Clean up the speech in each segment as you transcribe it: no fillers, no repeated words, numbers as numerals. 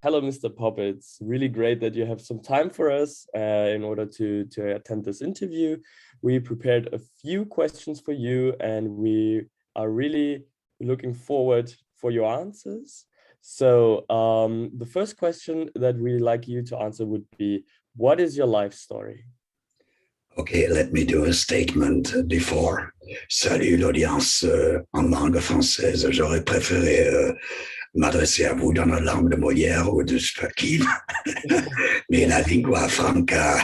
Hello, Mr. Poppe. It's really great that you have some time for us in order to attend this interview. We prepared a few questions for you, and we are really looking forward for your answers. So the first question that we'd like you to answer would be, what is your life story? Ok, let me do a statement before. Salut l'audience en langue française. J'aurais préféré m'adresser à vous dans la langue de Molière ou de Spakin, mais la lingua franca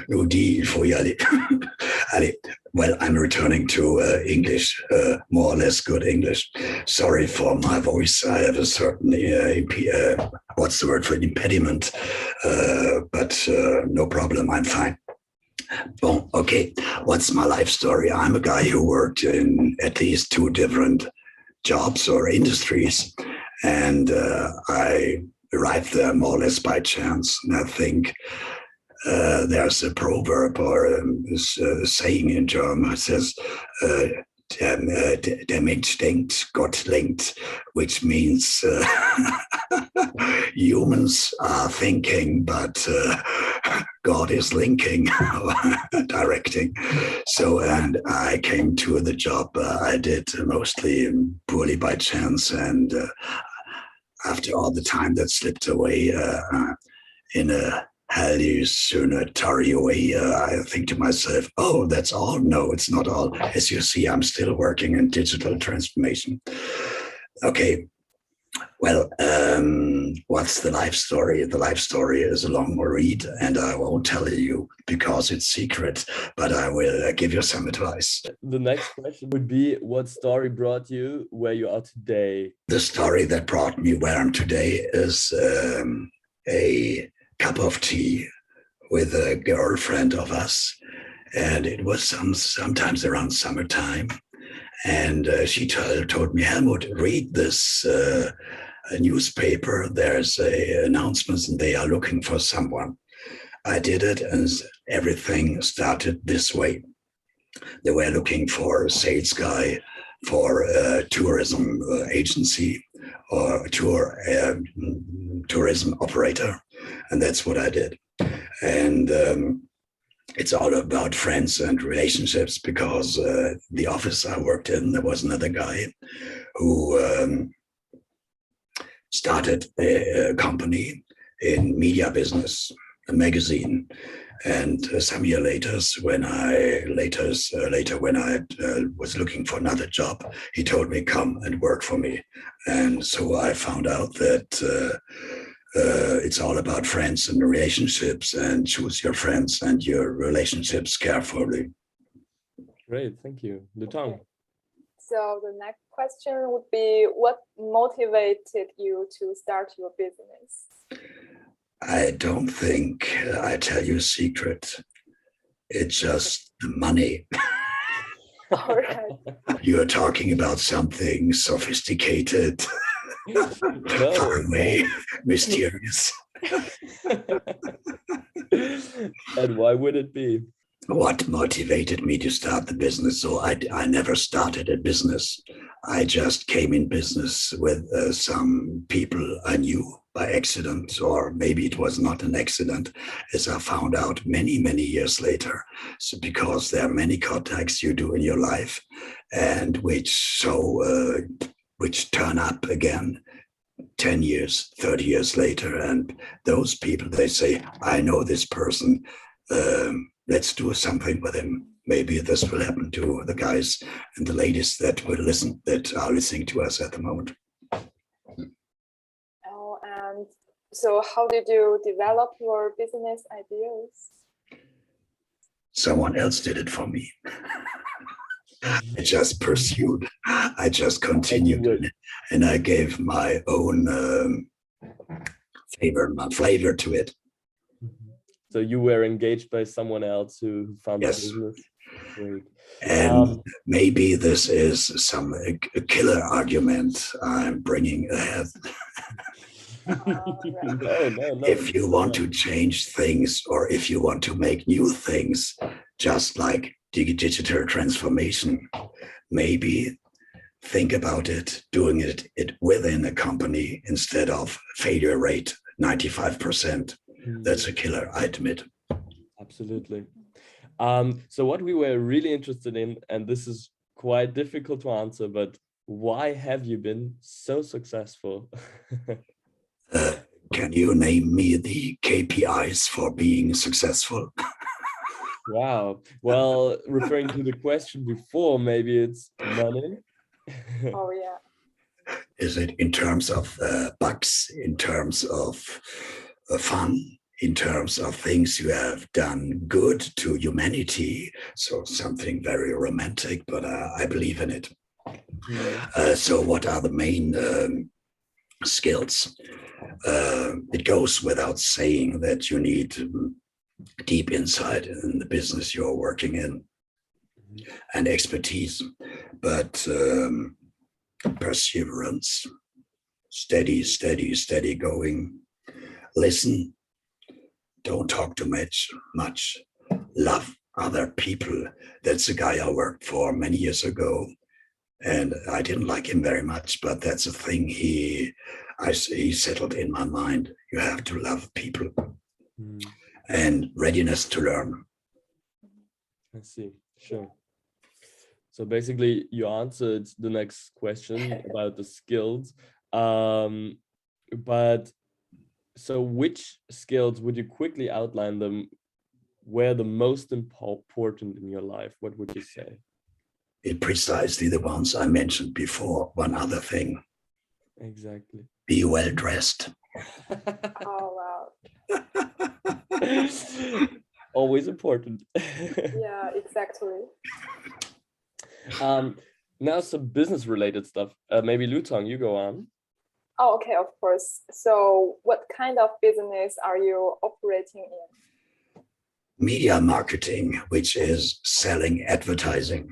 nous dit il faut y aller. Allez, well, I'm returning to English, more or less good English. Sorry for my voice. I have a certain, what's the word for impediment, but no problem, I'm fine. Bon, okay, what's my life story? I'm a guy who worked in at least 2 different jobs or industries, and I arrived there more or less by chance. And I think there's a proverb or a saying in German that says, der Mensch denkt, Gott lenkt, which means humans are thinking, but God is linking, directing. So, and I came to the job I did mostly purely by chance. And after all the time that slipped away in a hallucinatory way, I think to myself, oh, that's all. No, it's not all. As you see, I'm still working in digital transformation. Okay. Well, what's the life story? The life story is a long read, and I won't tell you because it's secret, but I will give you some advice. The next question would be, what story brought you where you are today? The story that brought me where I'm today is a cup of tea with a girlfriend of us, and it was sometimes around summertime. And she told me, Helmut, read this newspaper. There's announcements and they are looking for someone. I did it, and everything started this way. They were looking for a sales guy for a tourism agency or tourism operator. And that's what I did. And it's all about friends and relationships, because the office I worked in, there was another guy who started a company in media business, a magazine. And some year later, when I was looking for another job, he told me, come and work for me. And so I found out that it's all about friends and relationships, and choose your friends and your relationships carefully. Great, thank you. Lutang. So the next question would be, what motivated you to start your business? I don't think I tell you a secret. It's just the money. All right. You're talking about something sophisticated, far away, mysterious. And why would it be? What motivated me to start the business? So I never started a business. I just came in business with some people I knew by accident, or maybe it was not an accident, as I found out many, many years later. So because there are many contacts you do in your life, and which turn up again 10 years, 30 years later. And those people, they say, I know this person, let's do something with him. Maybe this will happen to the guys and the ladies that are listening to us at the moment. Oh, and so how did you develop your business ideas? Someone else did it for me. I just pursued, I just continued, and I gave my own flavor to it. So you were engaged by someone else who found the Yes. business? Great. And maybe this is a killer argument I'm bringing ahead. No. If you want to change things or if you want to make new things, just like digital transformation, maybe think about it, doing it within a company instead of failure rate 95%. That's a killer, I admit. Absolutely. So what we were really interested in, and this is quite difficult to answer, but why have you been so successful? Can you name me the KPIs for being successful? Wow. Well, referring to the question before, maybe it's money. Oh yeah. Is it in terms of bucks, in terms of fun, in terms of things you have done good to humanity? So something very romantic, but I believe in it. So what are the main skills? It goes without saying that you need deep insight in the business you're working in and expertise, but perseverance, steady going. Listen, don't talk too much. Love other people. That's a guy I worked for many years ago, and I didn't like him very much, but that's a thing he settled in my mind. You have to love people and readiness to learn. I see, sure. So basically you answered the next question about the skills, but so which skills would you quickly outline them were the most important in your life? What would you say? Precisely the ones I mentioned before. One other thing. Exactly. Be well dressed. Oh wow. Always important. Yeah, exactly. Now some business related stuff. Maybe Lutong, you go on. Oh, okay, of course. So what kind of business are you operating in? Media marketing, which is selling advertising.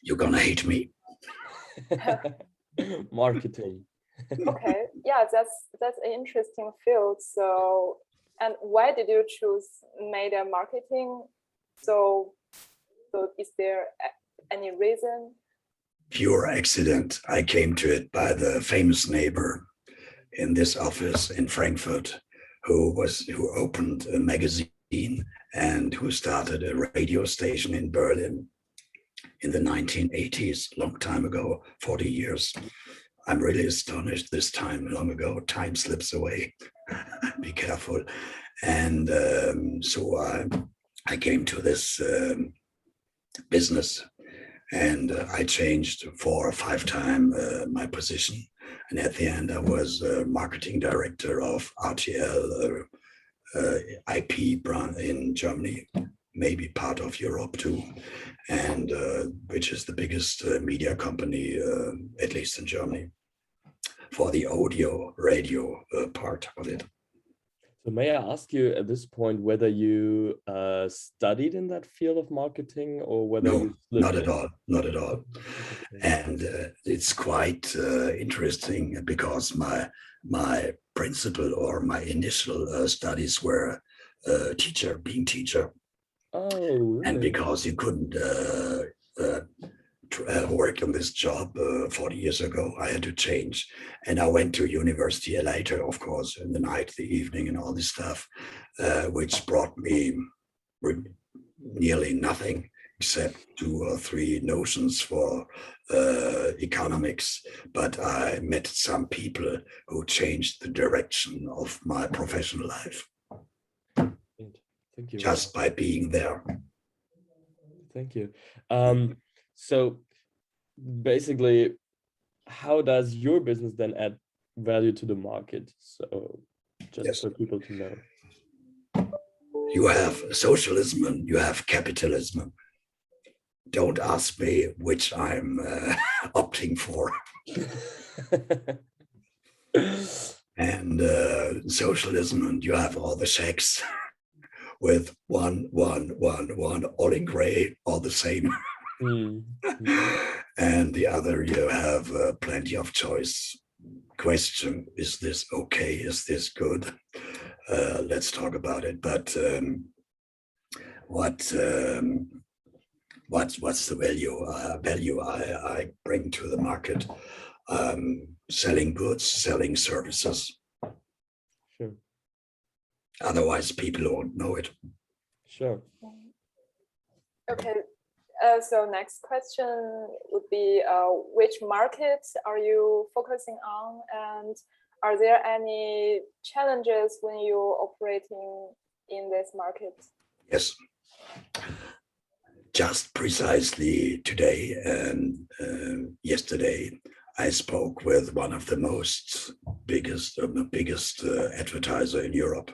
You're gonna hate me. Marketing. Okay, yeah, that's an interesting field. So, and why did you choose media marketing? So is there any reason? Pure accident. I came to it by the famous neighbor in this office in Frankfurt, who opened a magazine and who started a radio station in Berlin in the 1980s, long time ago, 40 years. I'm really astonished this time, long ago. Time slips away. Be careful. And so I came to this business, and I changed 4 or 5 times my position. And at the end, I was marketing director of RTL IP brand in Germany, maybe part of Europe too, and which is the biggest media company, at least in Germany, for the audio radio part of it. So may I ask you at this point whether you studied in that field of marketing or whether No, you not at all, not at all. And it's quite interesting because my principal or my initial studies were being teacher. Oh, really? And because you couldn't work on this job 40 years ago, I had to change. And I went to university later, of course, in the night, the evening, and all this stuff, which brought me nearly nothing except 2 or 3 notions for economics. But I met some people who changed the direction of my professional life. Thank you. Just by being there. Thank you. So basically, how does your business then add value to the market? So just for people to know. You have socialism and you have capitalism. Don't ask me which I'm opting for. And socialism, and you have all the checks with one, all in gray, all the same. And the other, you have plenty of choice. question, is this okay? Is this good? Let's talk about it. But what's the value I bring to the market? Selling goods, selling services. Sure. Otherwise, people won't know it. Sure. Okay. So next question would be, which markets are you focusing on, and are there any challenges when you're operating in this market? Yes. Just precisely today and yesterday, I spoke with one of the biggest advertiser in Europe.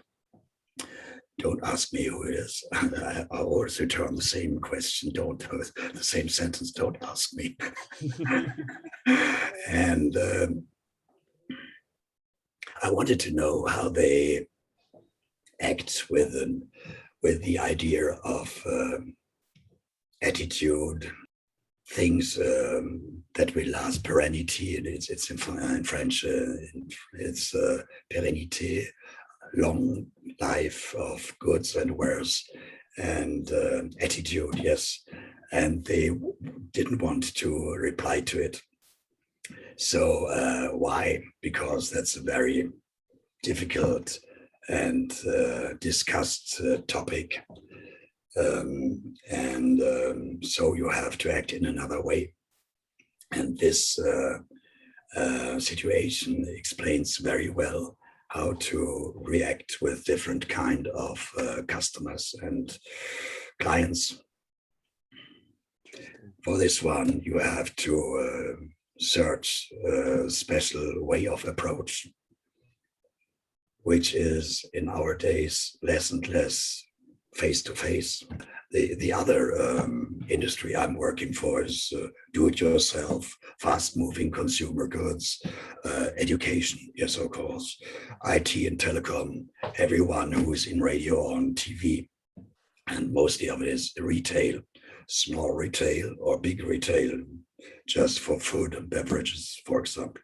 Don't ask me who it is. I always return the same question. The same sentence. Don't ask me. And I wanted to know how they act with the idea of attitude, things that will last, perennity. It's in French. It's pérennité, long life of goods and wares, and attitude. Yes, and they didn't want to reply to it. So why? Because that's a very difficult and discussed topic. So you have to act in another way. And this situation explains very well how to react with different kind of customers and clients. For this one, you have to search a special way of approach, which is in our days less and less face-to-face. The other industry I'm working for is do-it-yourself, fast-moving consumer goods, education, yes, of course, IT and telecom, everyone who is in radio or on TV, and mostly of it is retail, small retail or big retail, just for food and beverages, for example.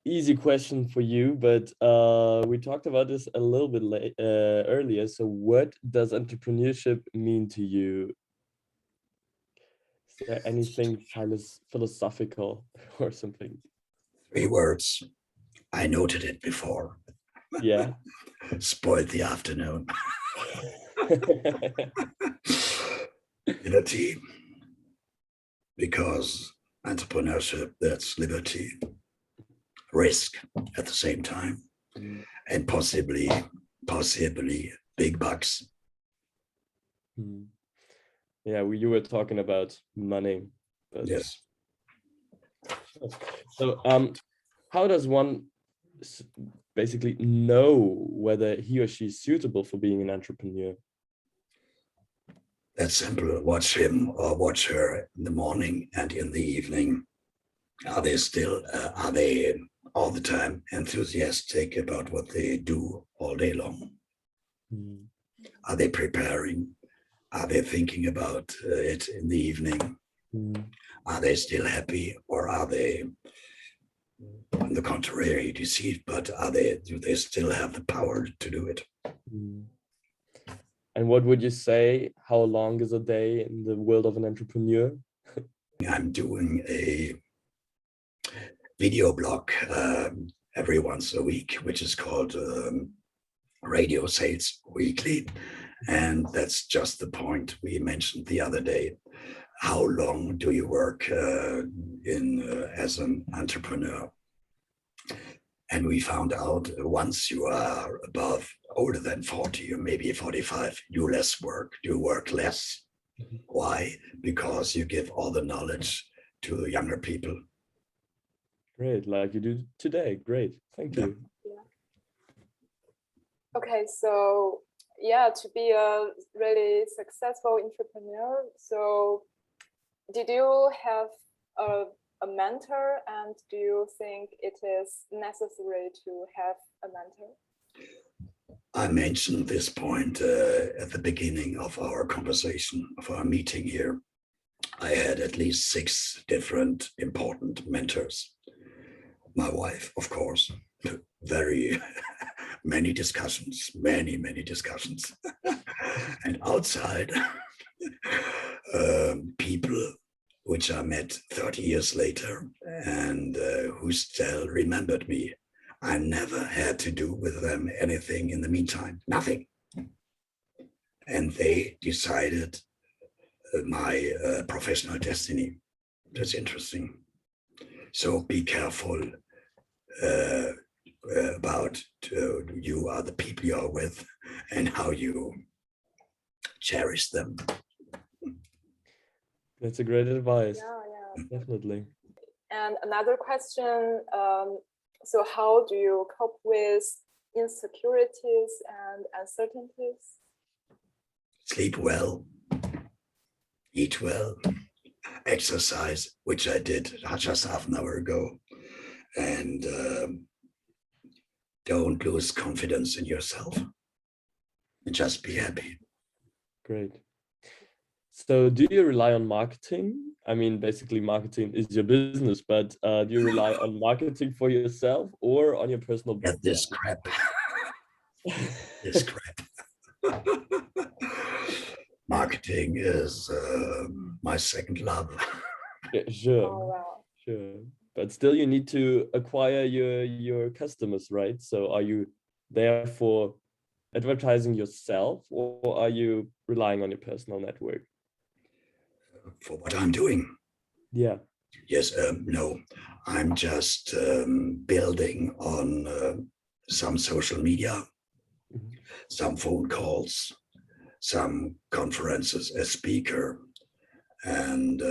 Easy question for you, but we talked about this a little bit earlier. So what does entrepreneurship mean to you? Is there anything philosophical or something? 3 words. I noted it before. Yeah. Spoiled the afternoon. Liberty, because entrepreneurship, that's liberty. Risk at the same time, and possibly big bucks. Yeah, you were talking about money. But... Yes. So how does one basically know whether he or she is suitable for being an entrepreneur? That's simple. Watch him or watch her in the morning and in the evening. Are they all the time enthusiastic about what they do all day long? Are they preparing? Are they thinking about it in the evening? Are they still happy, or are they, on the contrary, deceived? But do they still have the power to do it? And what would you say? How long is a day in the world of an entrepreneur? I'm doing a video blog every once a week, which is called Radio Sales Weekly. And that's just the point we mentioned the other day. How long do you work as an entrepreneur? And we found out once you are older than 40 or maybe 45, you work less. Why? Because you give all the knowledge to the younger people. Great, like you do today. Great, thank you. Yeah. Okay, so yeah, to be a really successful entrepreneur, so did you have a mentor, and do you think it is necessary to have a mentor? I mentioned this point at the beginning of our conversation, of our meeting here. I had at least 6 different important mentors. my wife, of course. Very many discussions, many discussions. And outside, people which I met 30 years later and who still remembered me. I never had to do with them anything in the meantime, nothing. And they decided my professional destiny. That's interesting. So be careful about you are the people you are with and how you cherish them. That's a great advice. Yeah. Definitely. And another question, so how do you cope with insecurities and uncertainties? Sleep well, eat well, exercise, which I did just half an hour ago, and don't lose confidence in yourself and just be happy. Great. So do you rely on marketing? I mean, basically marketing is your business, but do you rely on marketing for yourself or on your personal Get this crap. This crap. Marketing is my second love. Yeah, sure. Oh, wow. Sure. But still you need to acquire your customers, right? So are you there for advertising yourself or are you relying on your personal network? For what I'm doing. Yeah. Yes, no, I'm just building on some social media, some phone calls, some conferences as speaker, and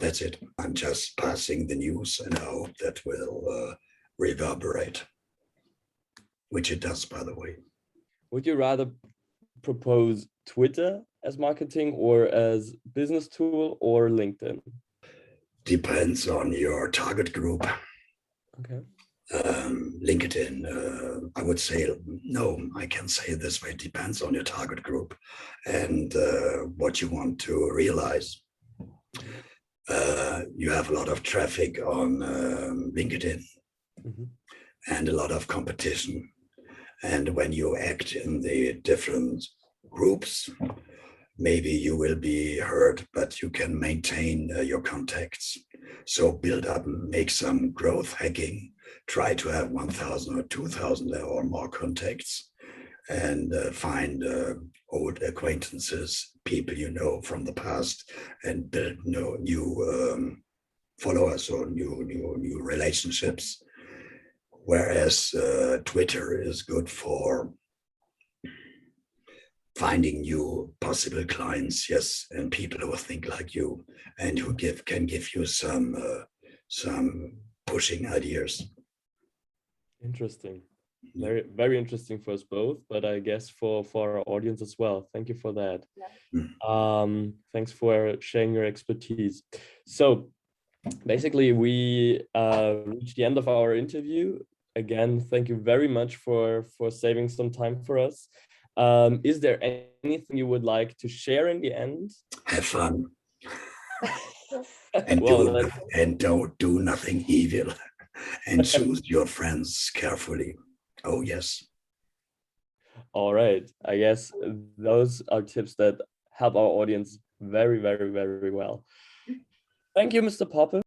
that's it. I'm just passing the news and I hope that will reverberate, which it does, by the way. Would you rather propose Twitter as marketing or as business tool or LinkedIn? Depends on your target group. Okay. LinkedIn, I would say, no, I can say it this way, it depends on your target group and what you want to realize. You have a lot of traffic on LinkedIn and a lot of competition. And when you act in the different groups, maybe you will be heard, but you can maintain your contacts. So build up, make some growth hacking, try to have 1,000 or 2,000 or more contacts and find old acquaintances, people you know from the past, and build new followers or new relationships. Whereas Twitter is good for finding new possible clients, yes, and people who think like you and who can give you some pushing ideas. Interesting. Very interesting for us both, but I guess for our audience as well. Thank you for that. Yeah. Thanks for sharing your expertise. So basically we reached the end of our interview. Again, thank you very much for saving some time for us. Is there anything you would like to share in the end? Have fun. And don't do nothing evil. And choose your friends carefully. Oh, yes. All right. I guess those are tips that help our audience very, very, very well. Thank you, Mr. Poppe,